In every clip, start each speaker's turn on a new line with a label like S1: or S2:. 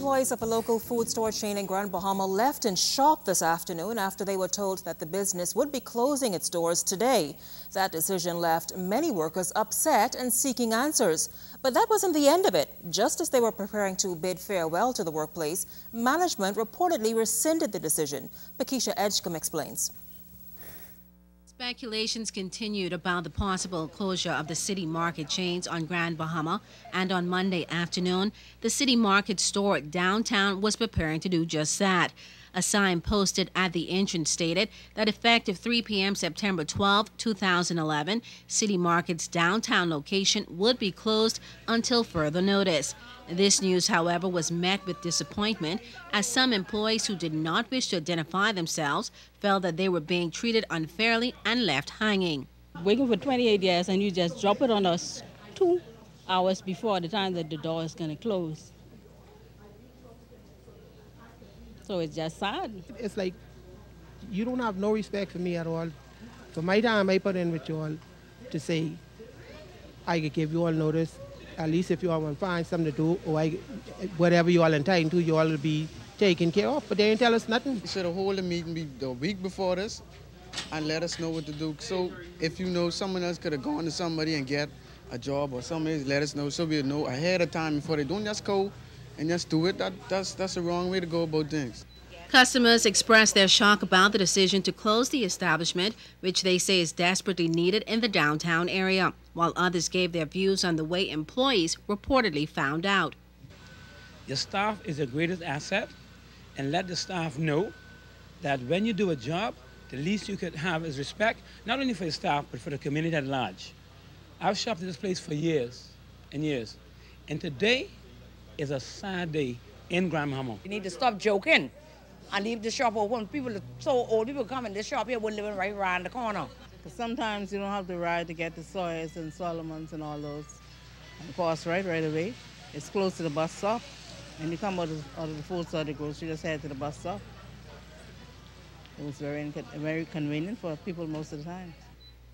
S1: employees of a local food store chain in Grand Bahama left in shock this afternoon after they were told that the business would be closing its doors today. That decision left many workers upset and seeking answers. But that wasn't the end of it. Just as they were preparing to bid farewell to the workplace, management reportedly rescinded the decision. Pakisha Edgecombe explains.
S2: Speculations continued about the possible closure of the city market chains on Grand Bahama, and on Monday afternoon, the city market store downtown was preparing to do just that. A sign posted at the entrance stated that effective 3 p.m. September 12, 2011, City Market's downtown location would be closed until further notice. This news, however, was met with disappointment as some employees who did not wish to identify themselves felt that they were being treated unfairly and left hanging.
S3: Waiting for 28 years and you just drop it on us 2 hours before the time that the door is going to close. So it's just sad.
S4: It's like you don't have no respect for me at all. For my time I put in with you all to say I could give you all notice. At least if you all want to find something to do or whatever you all entitled to, you all will be taken care of. But they didn't tell us nothing.
S5: You should have held a meeting the week before this and let us know what to do. So if you know someone else could have gone to somebody and get a job or something, let us know so we'll know ahead of time before they don't just go and just do it. That's the wrong way to go about things.
S2: Customers expressed their shock about the decision to close the establishment, which they say is desperately needed in the downtown area, while others gave their views on the way employees reportedly found out.
S6: Your staff is your greatest asset, and let the staff know that when you do a job, the least you could have is respect, not only for your staff, but for the community at large. I've shopped at this place for years and years, and today is a sad day in Grand Bahama.
S7: You need to stop joking and leave the shop open. People are so old, people come in this shop here, we're living right around the corner.
S3: Sometimes you don't have the ride to get the Sawyers and Solomons and all those. And of course, right away, it's close to the bus stop. And you come out of the food store to grocery, just head to the bus stop. It was very convenient for people most of the time.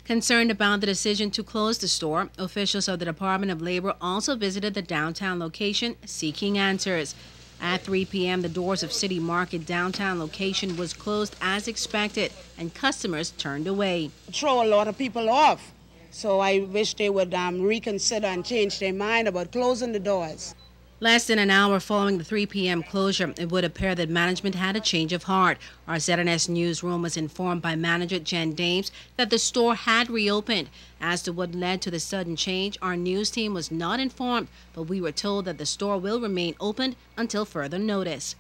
S2: Concerned about the decision to close the store, officials of the Department of Labor also visited the downtown location seeking answers. At 3 p.m., the doors of City Market downtown location was closed as expected, and customers turned away.
S8: Throw a lot of people off, so I wish they would reconsider and change their mind about closing the doors.
S2: Less than an hour following the 3 p.m. closure, it would appear that management had a change of heart. Our ZNS newsroom was informed by manager Jen Dames that the store had reopened. As to what led to the sudden change, our news team was not informed, but we were told that the store will remain open until further notice.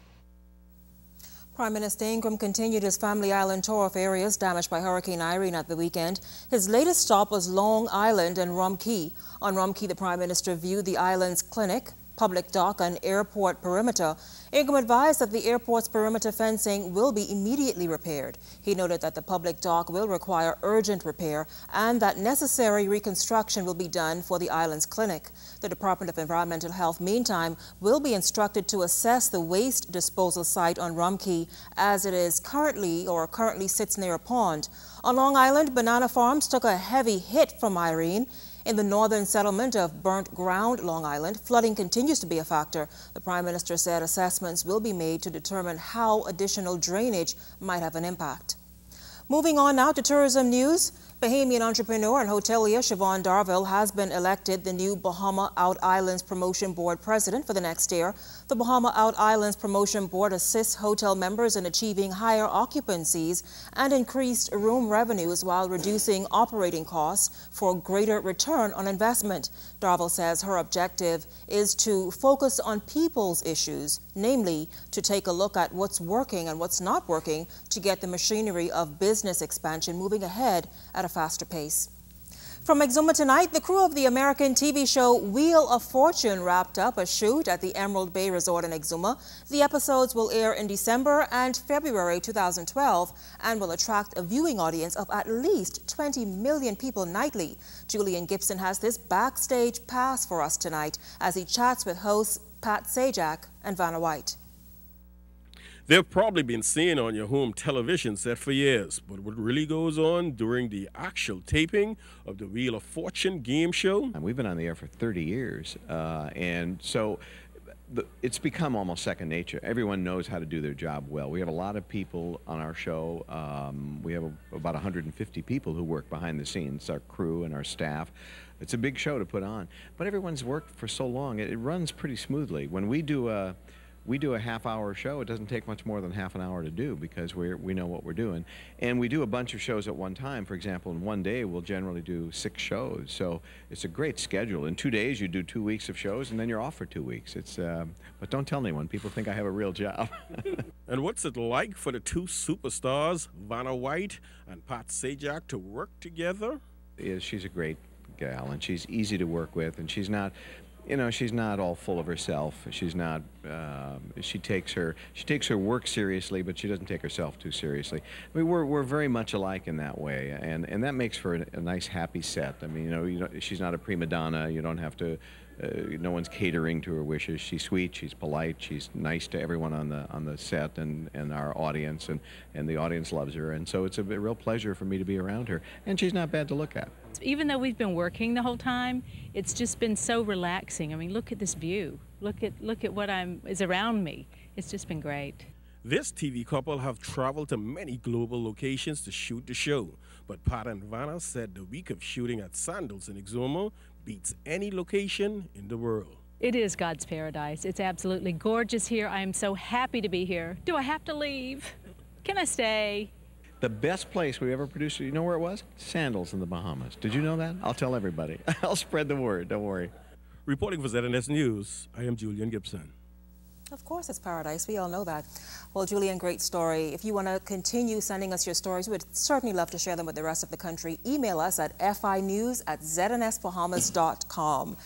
S1: Prime Minister Ingram continued his Family Island tour of areas damaged by Hurricane Irene at the weekend. His latest stop was Long Island and Rum Cay. On Rum Cay, the Prime Minister viewed the island's clinic, public dock and airport perimeter. Ingram advised that the airport's perimeter fencing will be immediately repaired. He noted that the public dock will require urgent repair and that necessary reconstruction will be done for the island's clinic. The Department of Environmental Health, meantime, will be instructed to assess the waste disposal site on Rum Cay as it is currently sits near a pond. On Long Island, banana farms took a heavy hit from Irene. In the northern settlement of Burnt Ground, Long Island, flooding continues to be a factor. The Prime Minister said assessments will be made to determine how additional drainage might have an impact. Moving on now to tourism news. Bahamian entrepreneur and hotelier Siobhan Darville has been elected the new Bahama Out Islands Promotion Board president for the next year. The Bahama Out Islands Promotion Board assists hotel members in achieving higher occupancies and increased room revenues while reducing operating costs for greater return on investment. Darville says her objective is to focus on people's issues, namely to take a look at what's working and what's not working to get the machinery of business expansion moving ahead at a faster pace. From Exuma tonight, the crew of the American TV show Wheel of Fortune wrapped up a shoot at the Emerald Bay Resort in Exuma. The episodes will air in December and February 2012 and will attract a viewing audience of at least 20 million people nightly. Julian Gibson has this backstage pass for us tonight as he chats with hosts Pat Sajak and Vanna White.
S9: They've probably been seen on your home television set for years, but what really goes on during the actual taping of the Wheel of Fortune game show?
S10: And we've been on the air for 30 years, and so it's become almost second nature. Everyone knows how to do their job well. We have a lot of people on our show. We have about 150 people who work behind the scenes, our crew and our staff. It's a big show to put on, but everyone's worked for so long, it runs pretty smoothly. When we do a half-hour show, it doesn't take much more than half an hour to do because we know what we're doing. And we do a bunch of shows at one time. For example, in one day, we'll generally do 6 shows. So it's a great schedule. In 2 days, you do 2 weeks of shows, and then you're off for 2 weeks. But don't tell anyone. People think I have a real job.
S9: And what's it like for the two superstars, Vanna White and Pat Sajak, to work together?
S10: She's a great gal, and she's easy to work with, and she's not... You know, she's not all full of herself. She's not. She takes her work seriously, but she doesn't take herself too seriously. I mean, we're very much alike in that way, and that makes for a nice, happy set. I mean, you know, she's not a prima donna. You don't have to. No one's catering to her wishes. She's sweet. She's polite. She's nice to everyone on the set and our audience, and the audience loves her. And so it's a real pleasure for me to be around her. And she's not bad to look at.
S11: Even though we've been working the whole time, it's just been so relaxing. I mean, look at this view. Look at what is around me. It's just been great.
S9: This TV couple have traveled to many global locations to shoot the show, but Pat and Vanna said the week of shooting at Sandals in Exuma beats any location in the world.
S11: It is God's paradise. It's absolutely gorgeous here. I am so happy to be here. Do I have to leave? Can I stay?
S10: The best place we ever produced, you know where it was? Sandals in the Bahamas. Did you know that? I'll tell everybody. I'll spread the word, don't worry.
S9: Reporting for ZNS News, I am Julian Gibson.
S1: Of course it's paradise, we all know that. Well, Julian, great story. If you want to continue sending us your stories, we would certainly love to share them with the rest of the country. Email us at finews@znsbahamas.com.